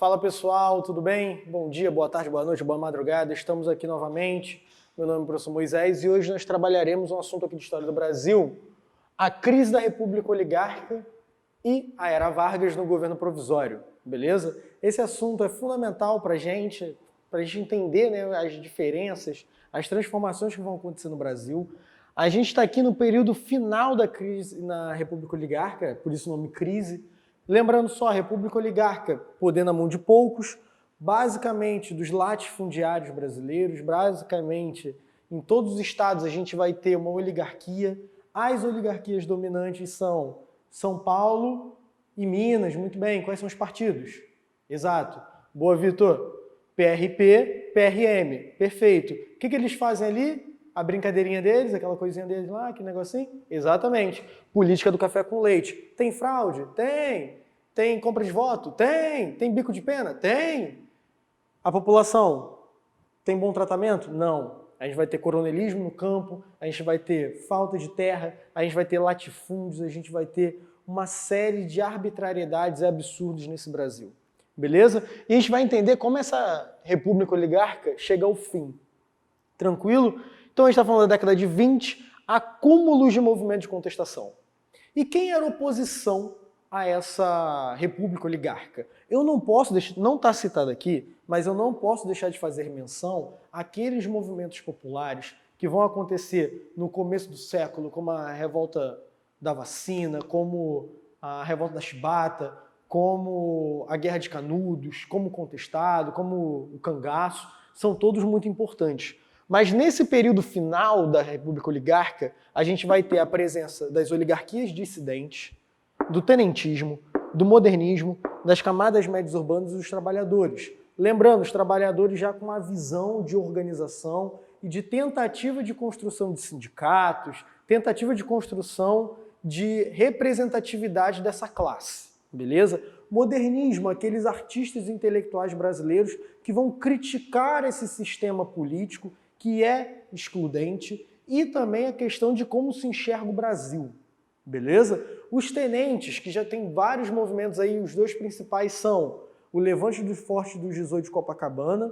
Fala pessoal, tudo bem? Bom dia, boa tarde, boa noite, boa madrugada. Estamos aqui novamente. Meu nome é o professor Moisés e hoje nós trabalharemos um assunto aqui de História do Brasil, a crise da República Oligárquica e a Era Vargas no governo provisório, beleza? Esse assunto é fundamental para a gente entender, né, as diferenças, as transformações que vão acontecer no Brasil. A gente está aqui no período final da crise na República Oligárquica, por isso o nome crise. Lembrando só, a República Oligárquica, poder na mão de poucos, basicamente dos latifundiários brasileiros, basicamente em todos os estados a gente vai ter uma oligarquia. As oligarquias dominantes são São Paulo e Minas, muito bem. Quais são os partidos? Exato. Boa, Vitor. PRP, PRM, perfeito. O que eles fazem ali? A brincadeirinha deles, aquela coisinha deles lá, aquele negocinho? Exatamente. Política do café com leite. Tem fraude? Tem. Tem compra de voto? Tem. Tem bico de pena? Tem. A população tem bom tratamento? Não. A gente vai ter coronelismo no campo, a gente vai ter falta de terra, a gente vai ter latifúndios, a gente vai ter uma série de arbitrariedades e absurdos nesse Brasil. Beleza? E a gente vai entender como essa república oligárquica chega ao fim. Tranquilo? Então a gente está falando da década de 20, acúmulos de movimento de contestação. E quem era oposição a essa república oligárquica? Eu não posso deixar, não está citado aqui, mas eu não posso deixar de fazer menção àqueles movimentos populares que vão acontecer no começo do século, como a revolta da vacina, como a revolta da chibata, como a Guerra de Canudos, como o Contestado, como o Cangaço, são todos muito importantes. Mas nesse período final da República Oligárquica, a gente vai ter a presença das oligarquias dissidentes, do tenentismo, do modernismo, das camadas médias urbanas e dos trabalhadores. Lembrando, os trabalhadores já com uma visão de organização e de tentativa de construção de sindicatos, tentativa de construção de representatividade dessa classe. Beleza? Modernismo, aqueles artistas e intelectuais brasileiros que vão criticar esse sistema político que é excludente e também a questão de como se enxerga o Brasil. Beleza? Os tenentes, que já tem vários movimentos aí, os dois principais são o Levante dos Fortes dos 18 de Copacabana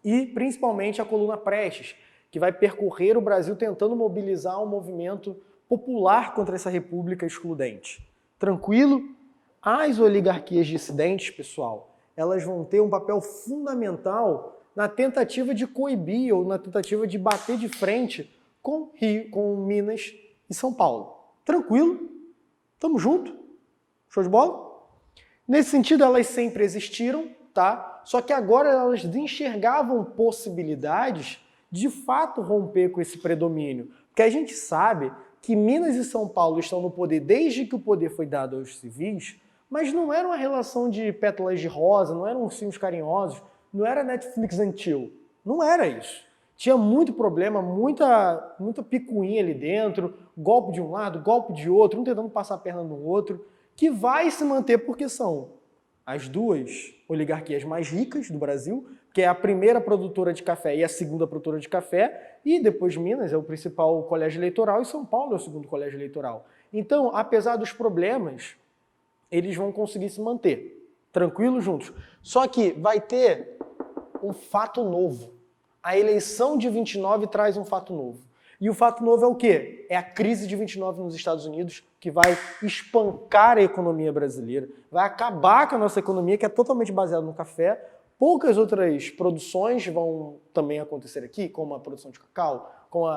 e principalmente a Coluna Prestes, que vai percorrer o Brasil tentando mobilizar um movimento popular contra essa república excludente. Tranquilo? As oligarquias dissidentes, pessoal, elas vão ter um papel fundamental na tentativa de coibir ou na tentativa de bater de frente com Rio, com Minas e São Paulo. Tranquilo? Tamo junto? Show de bola? Nesse sentido, elas sempre existiram, tá? Só que agora elas enxergavam possibilidades de fato romper com esse predomínio. Porque a gente sabe que Minas e São Paulo estão no poder desde que o poder foi dado aos civis, mas não era uma relação de pétalas de rosa, não eram ursinhos carinhosos, não era Netflix and chill. Não era isso. Tinha muito problema, muita picuinha ali dentro, golpe de um lado, golpe de outro, um tentando passar a perna no outro, que vai se manter porque são as duas oligarquias mais ricas do Brasil, que é a primeira produtora de café e a segunda produtora de café, e depois Minas é o principal colégio eleitoral e São Paulo é o segundo colégio eleitoral. Então, apesar dos problemas, eles vão conseguir se manter. Tranquilo juntos. Só que vai ter um fato novo. A eleição de 29 traz um fato novo. E o fato novo é o quê? É a crise de 29 nos Estados Unidos, que vai espancar a economia brasileira, vai acabar com a nossa economia, que é totalmente baseada no café. Poucas outras produções vão também acontecer aqui, como a produção de cacau, como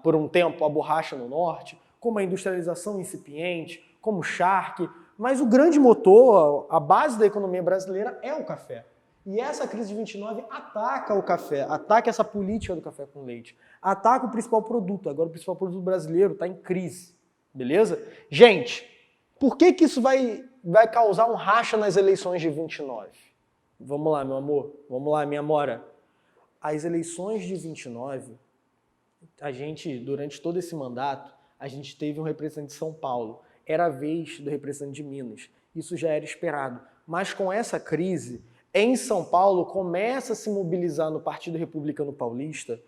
por um tempo a borracha no norte, como a industrialização incipiente, como o charque. Mas o grande motor, a base da economia brasileira é o café. E essa crise de 29 ataca o café, ataca essa política do café com leite, ataca o principal produto. Agora o principal produto brasileiro está em crise, beleza? Gente, por que isso vai causar um racha nas eleições de 29? Vamos lá, meu amor, vamos lá, minha amora. As eleições de 29, durante todo esse mandato, a gente teve um representante de São Paulo. Era a vez do representante de Minas. Isso já era esperado. Mas com essa crise, em São Paulo, começa a se mobilizar no Partido Republicano Paulista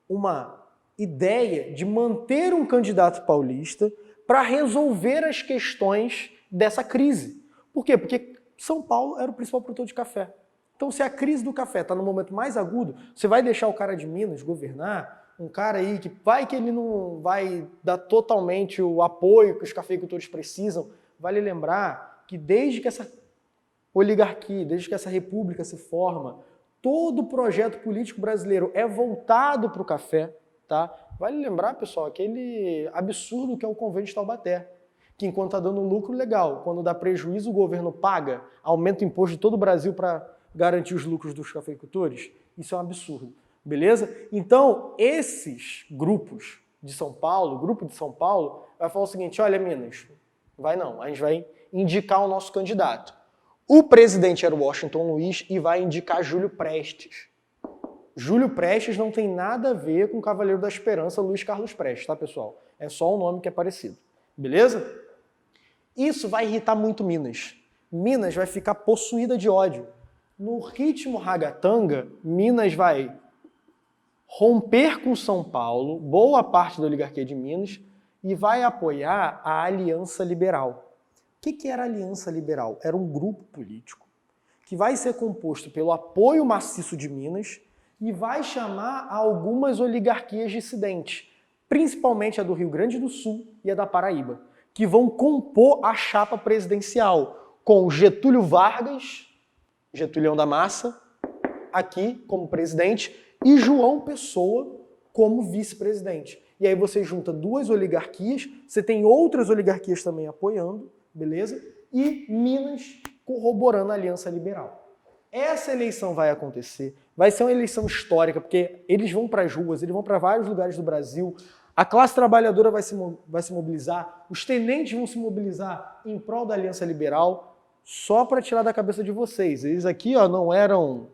uma ideia de manter um candidato paulista para resolver as questões dessa crise. Por quê? Porque São Paulo era o principal produtor de café. Então, se a crise do café está no momento mais agudo, você vai deixar o cara de Minas governar? Um cara aí que ele não vai dar totalmente o apoio que os cafeicultores precisam. Vale lembrar que desde que essa oligarquia, desde que essa república se forma, todo o projeto político brasileiro é voltado para o café. Tá? Vale lembrar, pessoal, aquele absurdo que é o convênio de Taubaté, que enquanto está dando lucro, legal. Quando dá prejuízo, o governo paga, aumenta o imposto de todo o Brasil para garantir os lucros dos cafeicultores. Isso é um absurdo, beleza? Então, esses grupos de São Paulo, o grupo de São Paulo, vai falar o seguinte, olha, Minas, vai não, a gente vai indicar o nosso candidato. O presidente era o Washington Luiz e vai indicar Júlio Prestes. Júlio Prestes não tem nada a ver com o Cavaleiro da Esperança, Luiz Carlos Prestes, tá, pessoal? É só um nome que é parecido, beleza? Isso vai irritar muito Minas. Minas vai ficar possuída de ódio. No ritmo ragatanga, Minas vai romper com São Paulo, boa parte da oligarquia de Minas, e vai apoiar a Aliança Liberal. O que era a Aliança Liberal? Era um grupo político que vai ser composto pelo apoio maciço de Minas e vai chamar algumas oligarquias dissidentes, principalmente a do Rio Grande do Sul e a da Paraíba, que vão compor a chapa presidencial com Getúlio Vargas, Getúlio da Massa, aqui como presidente, e João Pessoa como vice-presidente. E aí você junta duas oligarquias, você tem outras oligarquias também apoiando, beleza? E Minas corroborando a Aliança Liberal. Essa eleição vai acontecer, vai ser uma eleição histórica, porque eles vão para as ruas, eles vão para vários lugares do Brasil, a classe trabalhadora vai se mobilizar, os tenentes vão se mobilizar em prol da Aliança Liberal, só para tirar da cabeça de vocês. Eles aqui não eram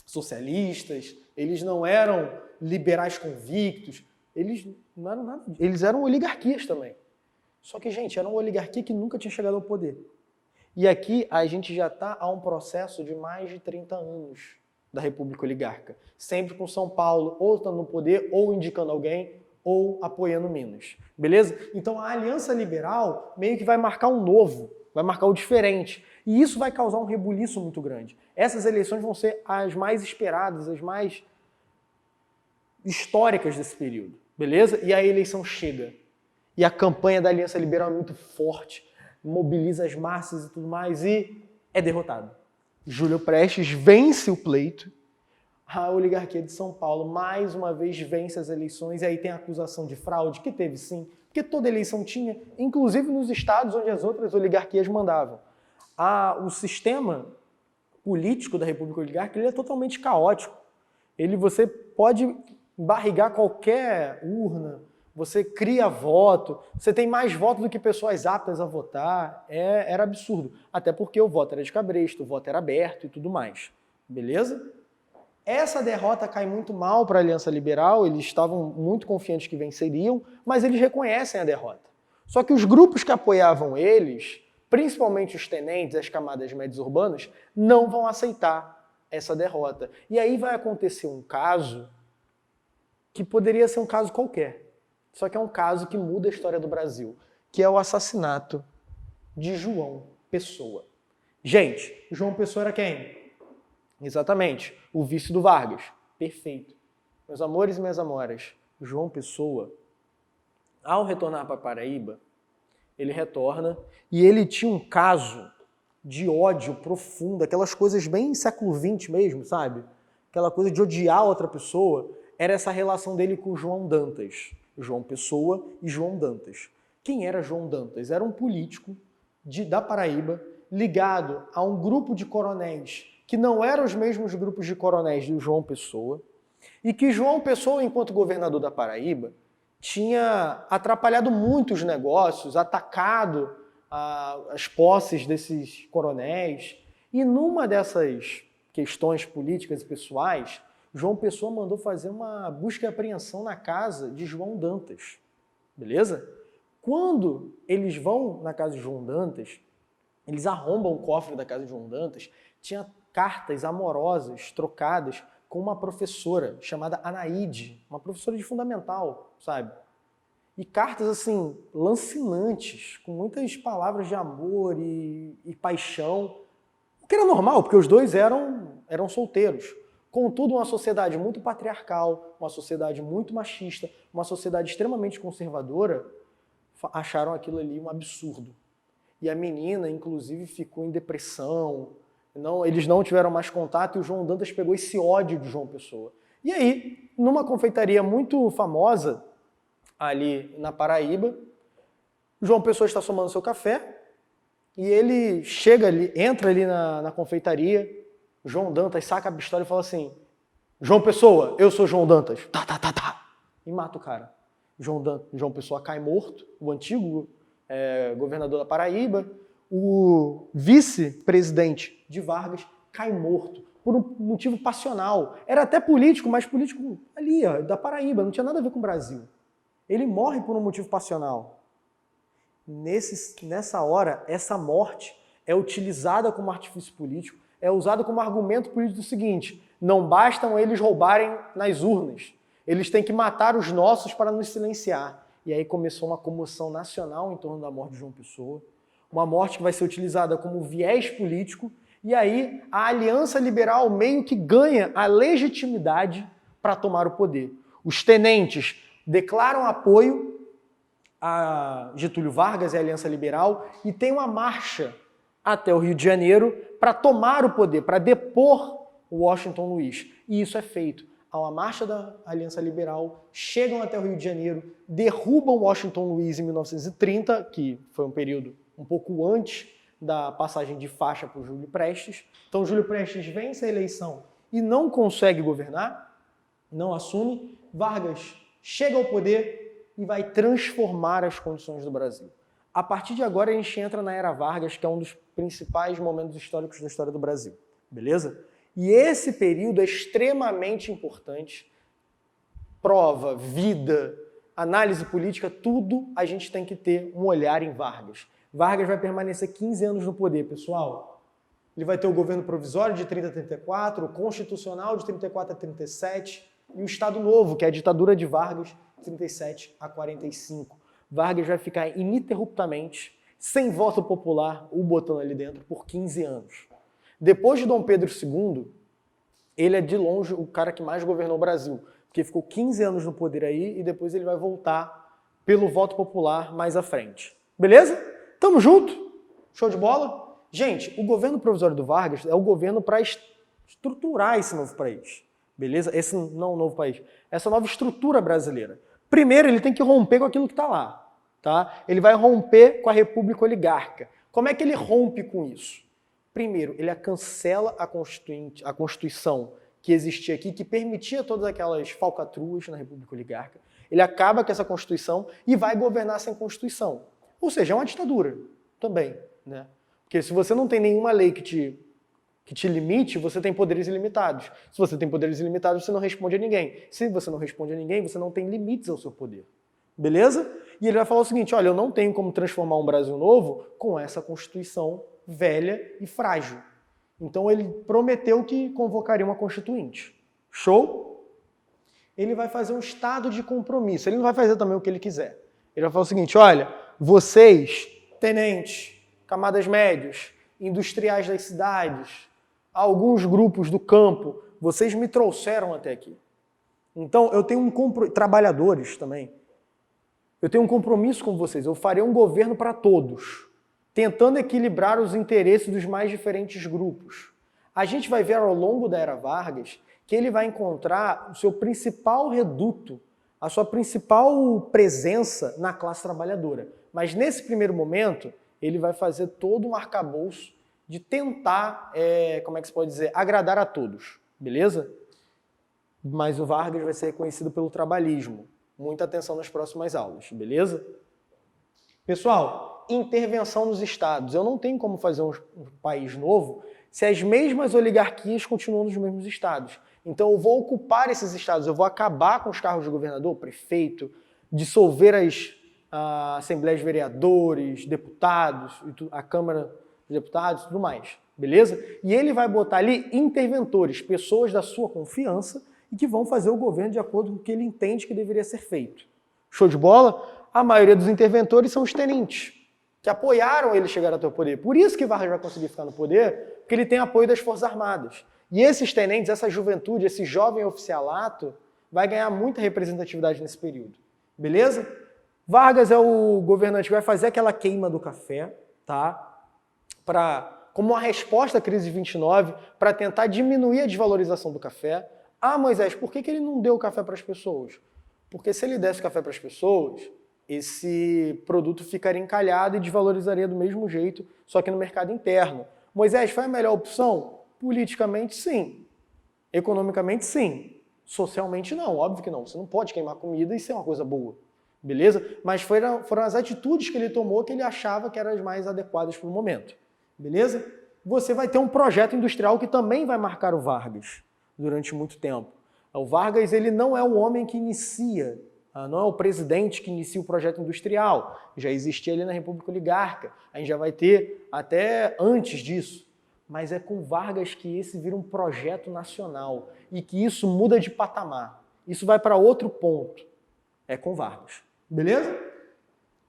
socialistas, eles não eram liberais convictos, eles não eram nada, eles eram oligarquias também. Só que, gente, era uma oligarquia que nunca tinha chegado ao poder. E aqui a gente já está a um processo de mais de 30 anos da República Oligarca. Sempre com São Paulo ou estando no poder, ou indicando alguém, ou apoiando Minas. Beleza? Então a Aliança Liberal meio que vai marcar um novo, vai marcar o diferente. E isso vai causar um rebuliço muito grande. Essas eleições vão ser as mais esperadas, as mais históricas desse período. Beleza? E a eleição chega. E a campanha da Aliança Liberal é muito forte, mobiliza as massas e tudo mais, e é derrotado. Júlio Prestes vence o pleito, a oligarquia de São Paulo mais uma vez vence as eleições, e aí tem a acusação de fraude, que teve sim, porque toda eleição tinha, inclusive nos estados onde as outras oligarquias mandavam. O sistema político da República Oligárquica ele é totalmente caótico. Você pode barrigar qualquer urna, você cria voto, você tem mais votos do que pessoas aptas a votar, era absurdo. Até porque o voto era de cabresto, o voto era aberto e tudo mais. Beleza? Essa derrota cai muito mal para a Aliança Liberal, eles estavam muito confiantes que venceriam, mas eles reconhecem a derrota. Só que os grupos que apoiavam eles, principalmente os tenentes, as camadas médias urbanas, não vão aceitar essa derrota. E aí vai acontecer um caso que poderia ser um caso qualquer. Só que é um caso que muda a história do Brasil, que é o assassinato de João Pessoa. Gente, João Pessoa era quem? Exatamente, o vice do Vargas. Perfeito. Meus amores e minhas amoras, João Pessoa, ao retornar para Paraíba, ele retorna e ele tinha um caso de ódio profundo, aquelas coisas bem século XX mesmo, sabe? Aquela coisa de odiar outra pessoa, era essa relação dele com João Dantas. João Pessoa e João Dantas. Quem era João Dantas? Era um político da Paraíba ligado a um grupo de coronéis que não eram os mesmos grupos de coronéis do João Pessoa e que João Pessoa, enquanto governador da Paraíba, tinha atrapalhado muito os negócios, atacado as posses desses coronéis. E numa dessas questões políticas e pessoais, João Pessoa mandou fazer uma busca e apreensão na casa de João Dantas. Beleza? Quando eles vão na casa de João Dantas, eles arrombam o cofre da casa de João Dantas, tinha cartas amorosas trocadas com uma professora chamada Anaíde, uma professora de fundamental, sabe? E cartas, assim, lancinantes, com muitas palavras de amor e paixão que era normal, porque os dois eram solteiros. Contudo, uma sociedade muito patriarcal, uma sociedade muito machista, uma sociedade extremamente conservadora, acharam aquilo ali um absurdo. E a menina, inclusive, ficou em depressão, eles não tiveram mais contato e o João Dantas pegou esse ódio de João Pessoa. E aí, numa confeitaria muito famosa, ali na Paraíba, João Pessoa está tomando seu café e ele chega ali, entra ali na confeitaria, João Dantas saca a pistola e fala assim: João Pessoa, eu sou João Dantas. Tá. E mata o cara. João Pessoa cai morto, o antigo governador da Paraíba, o vice-presidente de Vargas cai morto por um motivo passional. Era até político, mas político ali, ó, da Paraíba, não tinha nada a ver com o Brasil. Ele morre por um motivo passional. Nessa hora, essa morte é utilizada como artifício político, é usada como argumento político do seguinte: não bastam eles roubarem nas urnas, eles têm que matar os nossos para nos silenciar. E aí começou uma comoção nacional em torno da morte de João Pessoa, uma morte que vai ser utilizada como viés político, e aí a Aliança Liberal meio que ganha a legitimidade para tomar o poder. Os tenentes declaram apoio a Getúlio Vargas e a Aliança Liberal e tem uma marcha até o Rio de Janeiro para tomar o poder, para depor o Washington Luiz. E isso é feito. Há uma marcha da Aliança Liberal, chegam até o Rio de Janeiro, derrubam Washington Luiz em 1930, que foi um período um pouco antes da passagem de faixa para o Júlio Prestes. Então, Júlio Prestes vence a eleição e não consegue governar, não assume. Vargas chega ao poder e vai transformar as condições do Brasil. A partir de agora, a gente entra na Era Vargas, que é um dos principais momentos históricos da história do Brasil. Beleza? E esse período é extremamente importante. Prova, vida, análise política, tudo a gente tem que ter um olhar em Vargas. Vargas vai permanecer 15 anos no poder, pessoal. Ele vai ter o governo provisório de 30 a 34, o constitucional de 34 a 37 e o Estado Novo, que é a ditadura de Vargas, de 37 a 45. Vargas vai ficar ininterruptamente, sem voto popular, o botando ali dentro, por 15 anos. Depois de Dom Pedro II, ele é de longe o cara que mais governou o Brasil, porque ficou 15 anos no poder aí e depois ele vai voltar pelo voto popular mais à frente. Beleza? Tamo junto? Show de bola? Gente, o governo provisório do Vargas é o governo para estruturar esse novo país. Beleza? Esse não novo país. Essa nova estrutura brasileira. Primeiro, ele tem que romper com aquilo que está lá. Tá? Ele vai romper com a República Oligárquica. Como é que ele rompe com isso? Primeiro, ele cancela a Constituição que existia aqui, que permitia todas aquelas falcatruas na República Oligárquica. Ele acaba com essa Constituição e vai governar sem Constituição. Ou seja, é uma ditadura também. Né? Porque se você não tem nenhuma lei que te limite, você tem poderes ilimitados. Se você tem poderes ilimitados, você não responde a ninguém. Se você não responde a ninguém, você não tem limites ao seu poder. Beleza? E ele vai falar o seguinte: olha, eu não tenho como transformar um Brasil novo com essa Constituição velha e frágil. Então ele prometeu que convocaria uma constituinte. Show? Ele vai fazer um estado de compromisso. Ele não vai fazer também o que ele quiser. Ele vai falar o seguinte: olha, vocês, tenentes, camadas médias, industriais das cidades, alguns grupos do campo, vocês me trouxeram até aqui. Então eu tenho trabalhadores também. Eu tenho um compromisso com vocês. Eu farei um governo para todos, tentando equilibrar os interesses dos mais diferentes grupos. A gente vai ver ao longo da Era Vargas que ele vai encontrar o seu principal reduto, a sua principal presença na classe trabalhadora. Mas nesse primeiro momento, ele vai fazer todo um arcabouço de tentar, como é que se pode dizer, agradar a todos, beleza? Mas o Vargas vai ser reconhecido pelo trabalhismo. Muita atenção nas próximas aulas, beleza? Pessoal, intervenção nos estados. Eu não tenho como fazer um país novo se as mesmas oligarquias continuam nos mesmos estados. Então eu vou ocupar esses estados, eu vou acabar com os cargos de governador, prefeito, dissolver as assembleias de vereadores, deputados, a Câmara dos Deputados e tudo mais, beleza? E ele vai botar ali interventores, pessoas da sua confiança e que vão fazer o governo de acordo com o que ele entende que deveria ser feito. Show de bola? A maioria dos interventores são os tenentes. que apoiaram ele chegar até o poder. Por isso que Vargas vai conseguir ficar no poder, porque ele tem apoio das Forças Armadas. E esses tenentes, essa juventude, esse jovem oficialato, vai ganhar muita representatividade nesse período. Beleza? Vargas é o governante que vai fazer aquela queima do café, tá? Como uma resposta à crise de 29, para tentar diminuir a desvalorização do café. Ah, Moisés, por que ele não deu café para as pessoas? Porque se ele desse café para as pessoas, esse produto ficaria encalhado e desvalorizaria do mesmo jeito, só que no mercado interno. Moisés, foi a melhor opção? Politicamente, sim. Economicamente, sim. Socialmente, não. Óbvio que não. Você não pode queimar comida e ser uma coisa boa. Beleza? Mas foram as atitudes que ele tomou que ele achava que eram as mais adequadas para o momento. Beleza? Você vai ter um projeto industrial que também vai marcar o Vargas durante muito tempo. O Vargas, ele não é o homem que inicia, não é o presidente que inicia o projeto industrial. Já existia ali na República Oligárquica. A gente já vai ter até antes disso. Mas é com Vargas que esse vira um projeto nacional e que isso muda de patamar. Isso vai para outro ponto. É com Vargas. Beleza?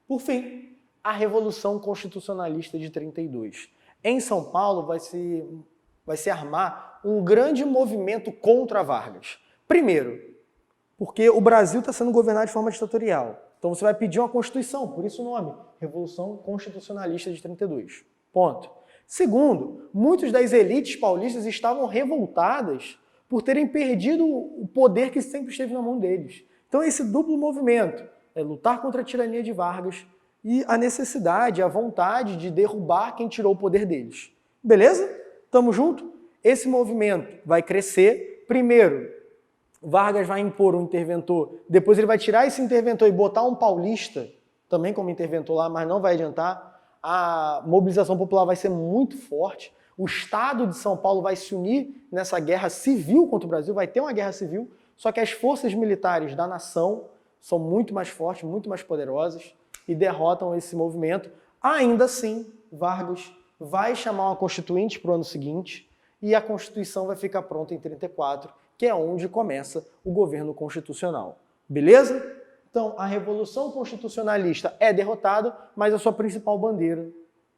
Por fim, a Revolução Constitucionalista de 32. Em São Paulo vai se armar um grande movimento contra Vargas. Primeiro, porque o Brasil está sendo governado de forma ditatorial. Então você vai pedir uma Constituição, por isso o nome, Revolução Constitucionalista de 32. Ponto. Segundo, muitas das elites paulistas estavam revoltadas por terem perdido o poder que sempre esteve na mão deles. Então esse duplo movimento é lutar contra a tirania de Vargas e a necessidade, a vontade de derrubar quem tirou o poder deles. Beleza? Tamo junto? Esse movimento vai crescer. Primeiro, Vargas vai impor um interventor, depois ele vai tirar esse interventor e botar um paulista, também como interventor lá, mas não vai adiantar. A mobilização popular vai ser muito forte. O Estado de São Paulo vai se unir nessa guerra civil contra o Brasil, vai ter uma guerra civil, só que as forças militares da nação são muito mais fortes, muito mais poderosas e derrotam esse movimento. Ainda assim, Vargas vai chamar uma constituinte para o ano seguinte e a Constituição vai ficar pronta em 34, que é onde começa o governo constitucional. Beleza? Então, a Revolução Constitucionalista é derrotada, mas a sua principal bandeira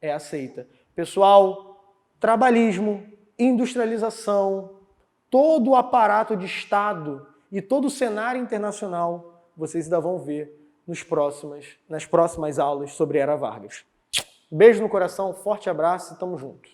é aceita. Pessoal, trabalhismo, industrialização, todo o aparato de Estado e todo o cenário internacional, vocês ainda vão ver nas próximas aulas sobre Era Vargas. Beijo no coração, forte abraço e tamo junto.